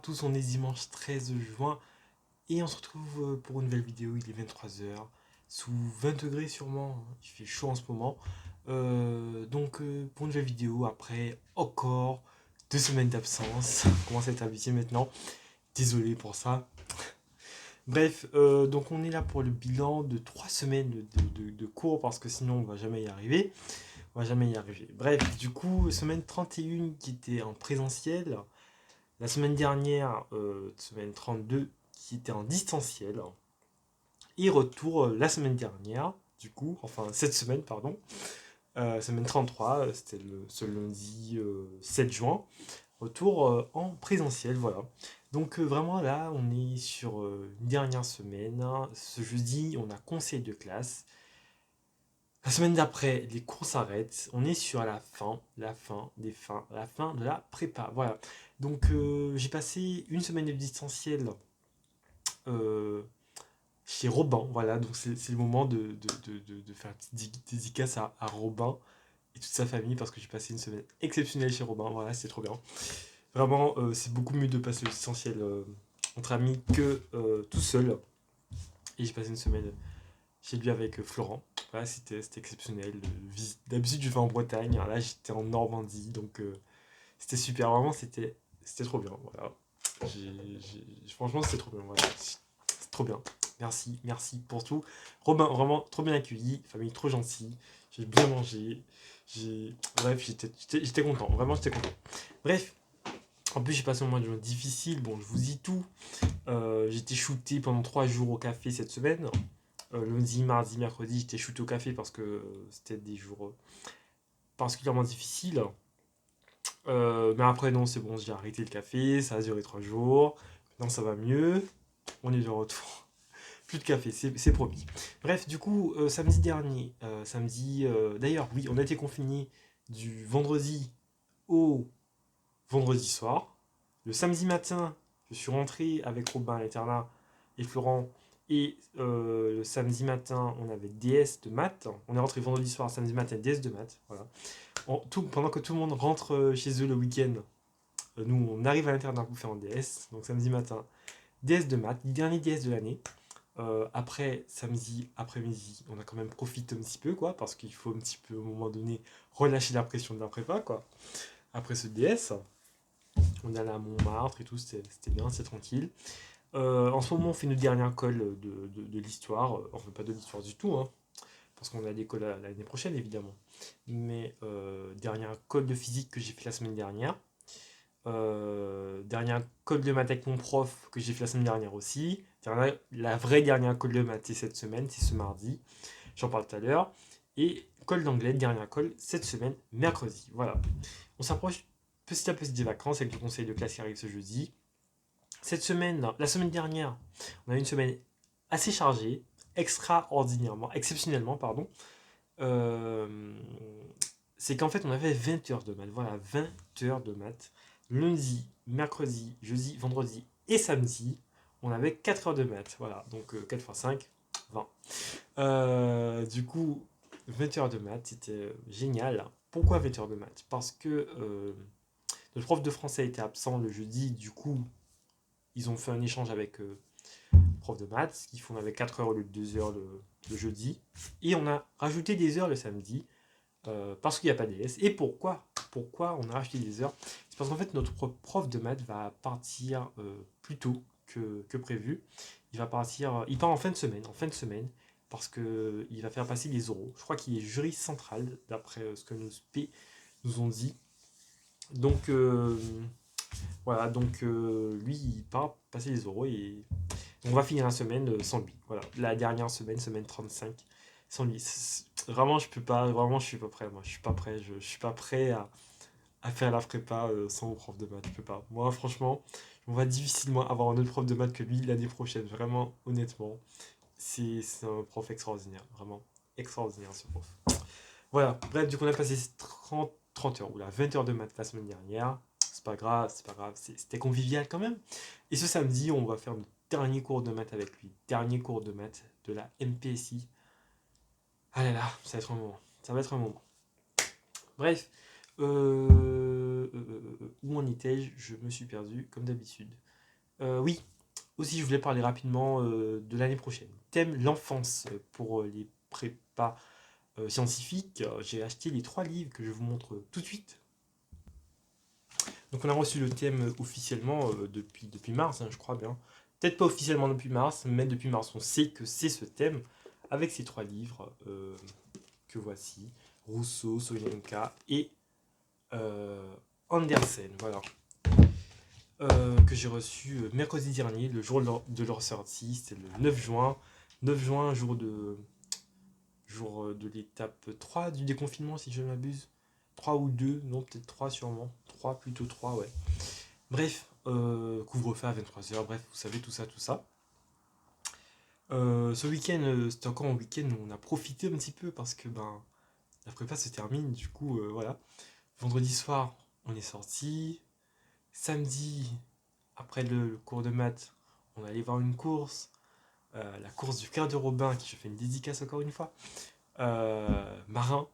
tous, on est dimanche 13 juin et on se retrouve pour une nouvelle vidéo. Il est 23 h, sous 20 degrés sûrement, il fait chaud en ce moment. Pour une nouvelle vidéo après encore 2 semaines d'absence, on commence à être habitué maintenant. Désolé pour ça. Bref, donc on est là pour le bilan de 3 semaines de cours parce que sinon on va jamais y arriver. On va jamais y arriver. Bref, du coup, semaine 31 qui était en présentiel. La semaine dernière, semaine 32, qui était en distanciel. Et retour la semaine dernière, du coup, enfin cette semaine, pardon, semaine 33, c'était ce lundi 7 juin. Retour en présentiel, voilà. Donc vraiment là, on est sur une dernière semaine. Ce jeudi, on a conseil de classe. La semaine d'après, les cours s'arrêtent. On est sur la fin de la prépa. Voilà. Donc j'ai passé une semaine de distanciel euh, chez Robin. Voilà. Donc c'est le moment de faire une petite dédicace à Robin et toute sa famille parce que j'ai passé une semaine exceptionnelle chez Robin. Voilà, c'est trop bien. Vraiment, c'est beaucoup mieux de passer le distanciel entre amis que tout seul. Et j'ai passé une semaine chez lui avec Florent. Voilà, c'était exceptionnel. D'habitude, je vais en Bretagne. Alors là, j'étais en Normandie. Donc, c'était super. Vraiment, c'était trop bien. Voilà. Franchement, c'était trop bien. Voilà. C'est trop bien. Merci, merci pour tout. Robin, vraiment trop bien accueilli. Famille trop gentille. J'ai bien mangé. Bref, j'étais content. Vraiment, j'étais content. Bref, en plus, j'ai passé un mois de juin difficile. Bon, je vous dis tout. J'étais shooté pendant 3 jours au café cette semaine. Lundi, mardi, mercredi, j'étais shooté au café parce que c'était des jours particulièrement difficiles. Mais après, non, c'est bon, j'ai arrêté le café, ça a duré 3 jours. Maintenant, ça va mieux. On est de retour. Plus de café, c'est promis. Bref, du coup, samedi dernier, d'ailleurs, oui, on a été confinés du vendredi au vendredi soir. Le samedi matin, je suis rentré avec Robin à l'internat et Florent. Et le samedi matin, on avait DS de maths. On est rentré vendredi soir, samedi matin, DS de maths. Voilà. Pendant que tout le monde rentre chez eux le week-end, nous, on arrive à l'internat pour faire un DS. Donc samedi matin, DS de maths, dernier DS de l'année. Après, samedi après-midi, on a quand même profité un petit peu, quoi, parce qu'il faut un petit peu, au moment donné, relâcher la pression de la prépa, quoi. Après ce DS, on est allé à Montmartre et tout, c'était bien, c'est tranquille. En ce moment, on fait une dernière colle de l'histoire. Enfin, pas de l'histoire du tout, hein, parce qu'on a des colles l'année prochaine, évidemment. Mais dernière colle de physique que j'ai fait la semaine dernière. Dernière colle de maths avec mon prof que j'ai fait la semaine dernière aussi. La vraie dernière colle de maths, c'est cette semaine, c'est ce mardi. J'en parle tout à l'heure. Et colle d'anglais, dernière colle, cette semaine, mercredi. Voilà. On s'approche petit à petit des vacances avec le conseil de classe qui arrive ce jeudi. Cette semaine, la semaine dernière, on a eu une semaine assez chargée, exceptionnellement, pardon. Euh, c'est qu'en fait, on avait 20 heures de maths. Voilà, 20 heures de maths. Lundi, mercredi, jeudi, vendredi et samedi, on avait 4 heures de maths. Voilà, donc 4 x 5, 20. Du coup, 20 heures de maths, c'était génial. Pourquoi 20 heures de maths? Parce que notre prof de français était absent le jeudi, du coup, ils ont fait un échange avec le prof de maths, ce qui font avec 4 heures au lieu de 2 heures le jeudi. Et on a rajouté des heures le samedi, parce qu'il n'y a pas DS. Et pourquoi on a rajouté des heures? C'est parce qu'en fait, notre prof de maths va partir plus tôt que prévu. Il part en fin de semaine, parce qu'il va faire passer les oraux. Je crois qu'il est jury central, d'après ce que nos SP nous ont dit. Donc, voilà, donc lui, il part passer les oraux et on va finir la semaine sans lui. Voilà, la dernière semaine, semaine 35, sans lui. Vraiment, je peux pas, vraiment, je suis pas prêt. Moi, je suis pas prêt. Je suis pas prêt à faire la prépa sans mon prof de maths. Je peux pas. Moi, franchement, on va difficilement avoir un autre prof de maths que lui l'année prochaine. Vraiment, honnêtement, c'est un prof extraordinaire. Vraiment extraordinaire, ce prof. Voilà, bref, du coup, on a passé 30 heures, ou là, 20 heures de maths la semaine dernière. C'est pas grave, c'est pas grave, c'était convivial quand même. Et ce samedi, on va faire notre dernier cours de maths avec lui. Dernier cours de maths de la MPSI. Ah là là, ça va être un moment. Ça va être un moment. Bref, où en étais-je? Je me suis perdu, comme d'habitude. Oui, aussi je voulais parler rapidement de l'année prochaine. Thème l'enfance pour les prépas scientifiques. J'ai acheté les 3 livres que je vous montre tout de suite. Donc on a reçu le thème officiellement depuis mars, hein, je crois bien. Peut-être pas officiellement depuis mars, mais depuis mars on sait que c'est ce thème avec ces 3 livres que voici. Rousseau, Soyinka et euh, Andersen. Voilà. Que j'ai reçu mercredi dernier, le jour de leur sortie, c'était le 9 juin. 9 juin, jour de l'étape 3 du déconfinement, si je ne m'abuse. 3 ou 2, non, peut-être 3 sûrement. 3 plutôt 3 ouais. Bref, couvre-feu à 23 h, bref, vous savez tout ça, tout ça. Ce week-end, c'était encore un week-end où on a profité un petit peu parce que ben, la prépa se termine, du coup, voilà. Vendredi soir, on est sorti. Samedi, après le cours de maths, on allait voir une course, la course du Cœur de Robin, qui je fais une dédicace encore une fois. Marin,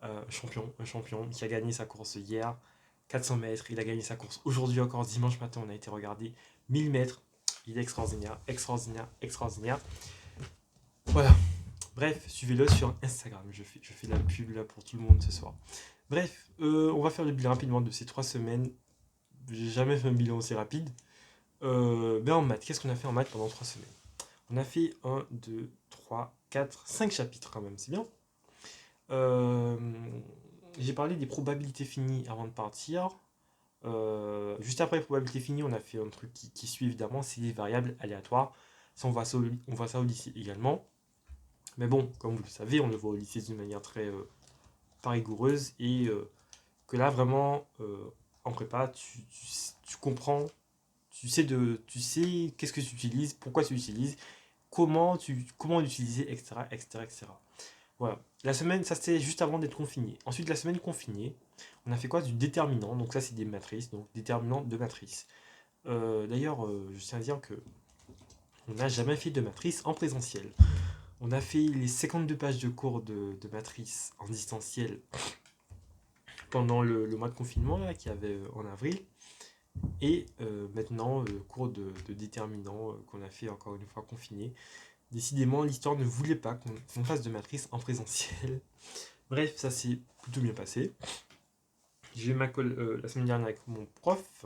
un champion qui a gagné sa course hier, 400 mètres. Il a gagné sa course aujourd'hui encore, dimanche matin, on a été regarder 1000 mètres. Il est extraordinaire, extraordinaire, extraordinaire. Voilà. Bref, suivez-le sur Instagram. Je fais la pub là pour tout le monde ce soir. Bref, on va faire le bilan rapidement de ces 3 semaines. J'ai jamais fait un bilan aussi rapide. Ben en maths, qu'est-ce qu'on a fait en maths pendant 3 semaines? On a fait 1, 2, 3, 4, 5 chapitres quand même, c'est bien. Euh, j'ai parlé des probabilités finies avant de partir. Juste après les probabilités finies, on a fait un truc qui suit évidemment, c'est les variables aléatoires. Ça, on voit ça au lycée également. Mais bon, comme vous le savez, on le voit au lycée d'une manière très pas rigoureuse et que là vraiment en prépa, tu comprends, tu sais qu'est-ce que tu utilises, pourquoi tu l'utilises, comment l'utiliser, etc., etc., etc. Voilà. La semaine, ça c'était juste avant d'être confiné. Ensuite, la semaine confinée, on a fait quoi? Du déterminant. Donc ça, c'est des matrices. Donc déterminant de matrice. D'ailleurs, je tiens à dire que on n'a jamais fait de matrice en présentiel. On a fait les 52 pages de cours de matrice en distanciel pendant le mois de confinement là, qu'il y avait en avril. Et maintenant, le cours de déterminant qu'on a fait encore une fois confiné. Décidément, l'histoire ne voulait pas qu'on fasse de matrice en présentiel. Bref, ça s'est plutôt bien passé. J'ai eu ma colle la semaine dernière avec mon prof.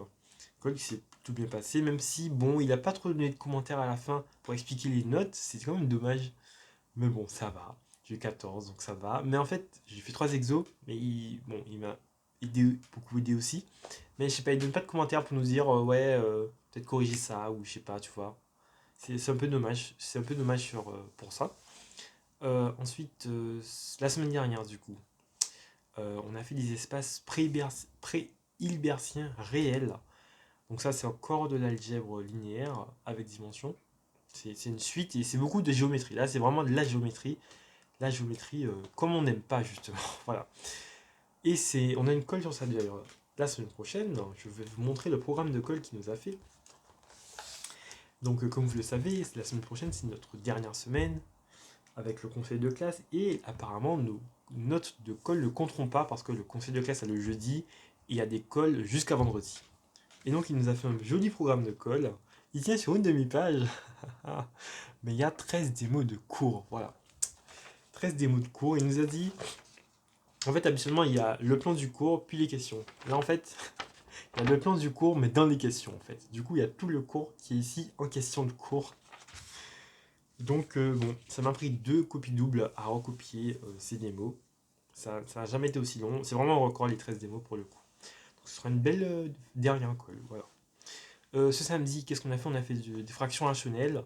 Colle qui s'est plutôt bien passé, même si, bon, il a pas trop donné de commentaires à la fin pour expliquer les notes. C'est quand même dommage. Mais bon, ça va. J'ai eu 14, donc ça va. Mais en fait, j'ai fait 3 exos. Mais il m'a beaucoup aidé aussi. Mais je sais pas, il donne pas de commentaires pour nous dire, ouais, peut-être corriger ça, ou je sais pas, tu vois. C'est un peu dommage. C'est un peu dommage pour ça. Ensuite, la semaine dernière, du coup, on a fait des espaces pré-hilbertiens réels. Donc ça, c'est encore de l'algèbre linéaire avec dimension. C'est une suite et c'est beaucoup de géométrie. Là, c'est vraiment de la géométrie. La géométrie comme on n'aime pas, justement. Voilà. Et on a une colle sur ça d'ailleurs. La semaine prochaine, je vais vous montrer le programme de colle qu'il nous a fait. Donc, comme vous le savez, la semaine prochaine, c'est notre dernière semaine avec le conseil de classe et apparemment nos notes de colle ne compteront pas parce que le conseil de classe a le jeudi et il y a des colles jusqu'à vendredi. Et donc il nous a fait un joli programme de colle. Il tient sur une demi-page, mais il y a 13 démos de cours. Voilà, 13 démos de cours. Il nous a dit, en fait habituellement il y a le plan du cours puis les questions. Là en fait, il y a le plan du cours mais dans les questions en fait. Du coup il y a tout le cours qui est ici en question de cours. Donc bon, ça m'a pris 2 copies doubles à recopier ces démos. Ça n'a jamais été aussi long. C'est vraiment un record les 13 démos pour le coup. Donc ce sera une belle dernière colle. Voilà. Ce samedi, qu'est-ce qu'on a fait? On a fait des fractions rationnelles,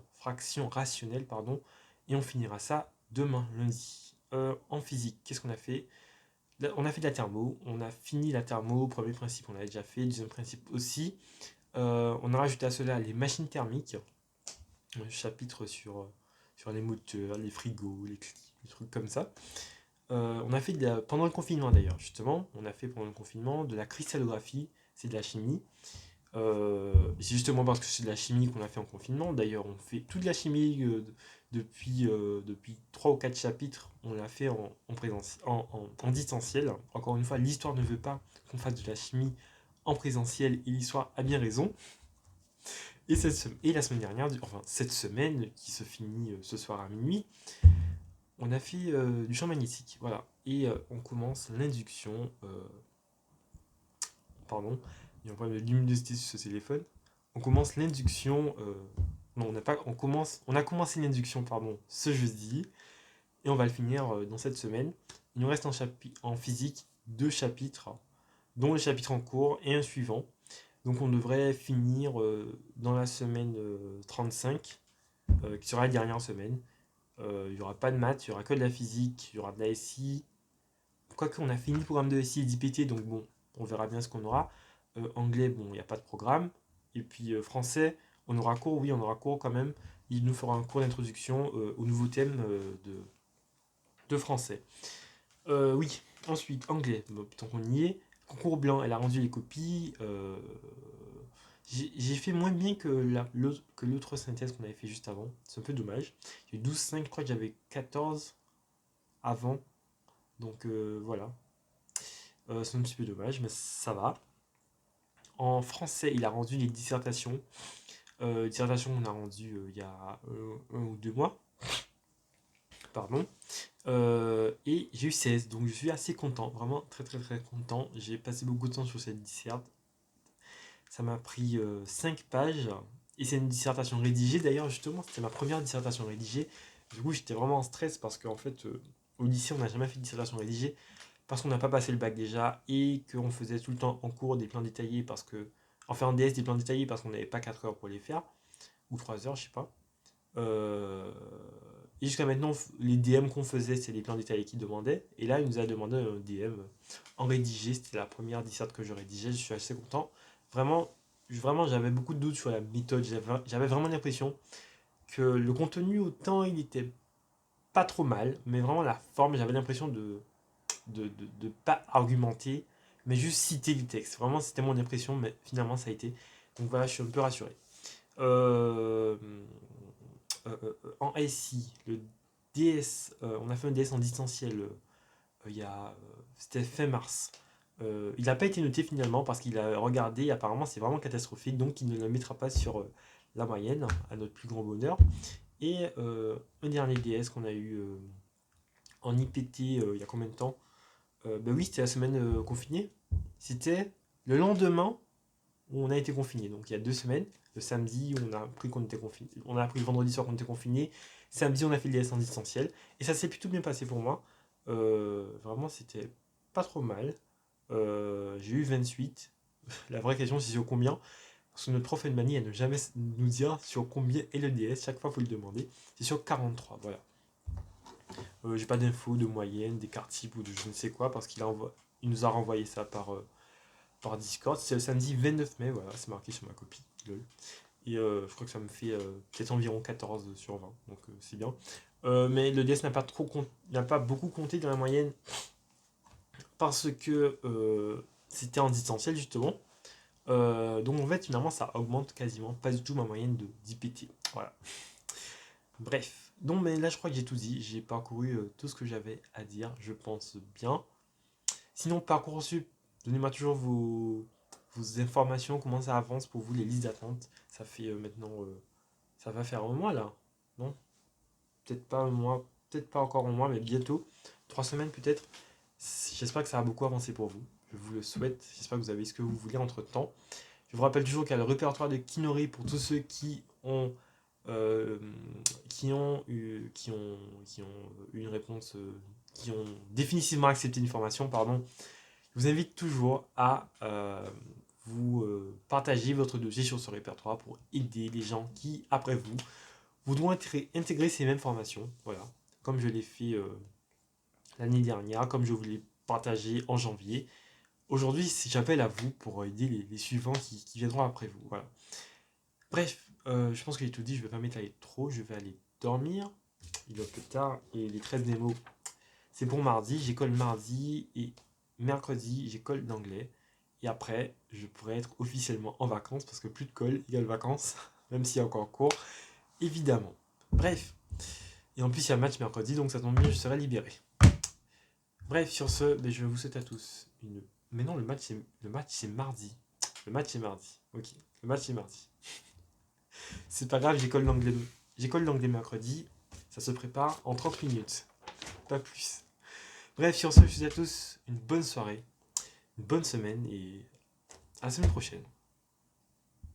pardon, et on finira ça demain, lundi. En physique, qu'est-ce qu'on a fait? On a fait de la thermo, on a fini la thermo, premier principe on l'avait déjà fait, deuxième principe aussi. On a rajouté à cela les machines thermiques, un chapitre sur les moteurs, les frigos, les trucs comme ça. On a fait pendant le confinement d'ailleurs, justement, on a fait pendant le confinement de la cristallographie, c'est de la chimie. C'est justement parce que c'est de la chimie qu'on a fait en confinement. D'ailleurs, on fait toute la chimie depuis 3 ou 4 chapitres. On l'a fait en distanciel. Encore une fois, l'histoire ne veut pas qu'on fasse de la chimie en présentiel et l'histoire a bien raison. Et la semaine dernière, enfin cette semaine qui se finit ce soir à minuit, on a fait du champ magnétique. Voilà. Et on commence l'induction. Pardon, il y a un problème de luminosité sur ce téléphone. On commence l'induction. Non, on n'a pas. On a commencé l'induction, pardon, ce jeudi. Et on va le finir dans cette semaine. Il nous reste en physique 2 chapitres, dont le chapitre en cours et un suivant. Donc on devrait finir dans la semaine 35, qui sera la dernière semaine. Il n'y aura pas de maths, il n'y aura que de la physique, il y aura de la SI. Quoique on a fini le programme de SI et d'IPT, donc bon, on verra bien ce qu'on aura. Anglais, bon, il n'y a pas de programme. Et puis français, on aura cours, oui, on aura cours quand même. Il nous fera un cours d'introduction au nouveau thème de français. Oui, ensuite, anglais, bon, tant qu'on y est. Concours blanc, elle a rendu les copies. J'ai fait moins bien que l'autre synthèse qu'on avait fait juste avant. C'est un peu dommage. J'ai eu 12,5, je crois que j'avais 14 avant. Donc voilà. C'est un petit peu dommage, mais ça va. En français, il a rendu les dissertations. Dissertation qu'on a rendu il y a 1 ou 2 mois. Pardon. Et j'ai eu 16, donc je suis assez content, vraiment très très très content. J'ai passé beaucoup de temps sur cette disserte. Ça m'a pris 5 pages. Et c'est une dissertation rédigée d'ailleurs, justement, c'était ma première dissertation rédigée. Du coup, j'étais vraiment en stress parce qu'en fait, au lycée, on n'a jamais fait de dissertation rédigée parce qu'on n'a pas passé le bac déjà et qu'on faisait tout le temps en cours des plans détaillés parce que. Enfin, en DS, des plans détaillés parce qu'on n'avait pas 4 heures pour les faire, ou 3 heures, je sais pas. Euh, et jusqu'à maintenant, les DM qu'on faisait, c'est les plans détaillés qui demandaient. Et là, il nous a demandé un DM en rédigé. C'était la première disserte que je rédigeais. Je suis assez content. Vraiment, j'avais beaucoup de doutes sur la méthode. J'avais vraiment l'impression que le contenu, autant il était pas trop mal, mais vraiment la forme, j'avais l'impression de pas argumenter, mais juste citer du texte. Vraiment, c'était mon impression, mais finalement, ça a été. Donc voilà, je suis un peu rassuré. Euh, en SI, le DS, on a fait un DS en distanciel c'était fin mars. Il n'a pas été noté finalement parce qu'il a regardé et apparemment c'est vraiment catastrophique, donc il ne le mettra pas sur la moyenne, à notre plus grand bonheur. Et un dernier DS qu'on a eu en IPT il y a combien de temps? Ben oui, c'était la semaine confinée. C'était le lendemain où on a été confiné. Donc il y a 2 semaines, le samedi, on a appris qu'on était confiné. On a appris le vendredi soir qu'on était confiné. Samedi, on a fait le DS en distanciel. Et ça s'est plutôt bien passé pour moi. Vraiment, c'était pas trop mal. J'ai eu 28. La vraie question, c'est sur combien. Parce que notre prof Edmani, elle ne jamais nous dire sur combien est le DS. Chaque fois, il faut le demander. C'est sur 43. Voilà. J'ai pas d'infos de moyenne, des cartes types ou de je ne sais quoi. Parce il nous a renvoyé ça par Discord. C'est le samedi 29 mai, voilà, c'est marqué sur ma copie. Lol. Et je crois que ça me fait peut-être environ 14 sur 20, donc c'est bien. Mais le DS n'a pas beaucoup compté dans la moyenne parce que c'était en distanciel justement. Donc en fait, finalement, ça augmente quasiment pas du tout ma moyenne d'IPT. Voilà. Bref. Donc, mais là, je crois que j'ai tout dit. J'ai parcouru tout ce que j'avais à dire, je pense bien. Sinon, Parcoursup, donnez-moi toujours vos informations, comment ça avance pour vous, les listes d'attente. Ça fait maintenant, ça va faire un mois là, non? Peut-être pas un mois, peut-être pas encore un mois, mais bientôt. 3 semaines peut-être. J'espère que ça a beaucoup avancé pour vous. Je vous le souhaite. J'espère que vous avez ce que vous voulez entre temps. Je vous rappelle toujours qu'il y a le répertoire de Kinori pour tous ceux euh, qui ont eu une réponse, qui ont définitivement accepté une formation, pardon. Je vous invite toujours à vous partager votre dossier sur ce répertoire pour aider les gens qui, après vous, voudront intégrer ces mêmes formations. Voilà, comme je l'ai fait l'année dernière, comme je vous l'ai partagé en janvier. Aujourd'hui, j'appelle à vous pour aider les suivants qui viendront après vous. Voilà. Bref, je pense que j'ai tout dit, je ne vais pas m'étaler trop, je vais aller dormir. Il est un peu tard et les 13 démos, c'est pour mardi. J'école mardi et mercredi, j'école d'anglais. Et après, je pourrais être officiellement en vacances parce que plus de colle égale vacances, même s'il y a encore cours, évidemment. Bref. Et en plus, il y a match mercredi, donc ça tombe bien, je serai libéré. Bref, sur ce, ben, je vous souhaite à tous une. Mais non, le match c'est mardi. Le match c'est mardi. Ok, le match c'est mardi. C'est pas grave, j'école l'anglais. J'école l'anglais mercredi. Ça se prépare en 30 minutes. Pas plus. Bref, sur ce, je vous souhaite à tous une bonne soirée, une bonne semaine et à la semaine prochaine.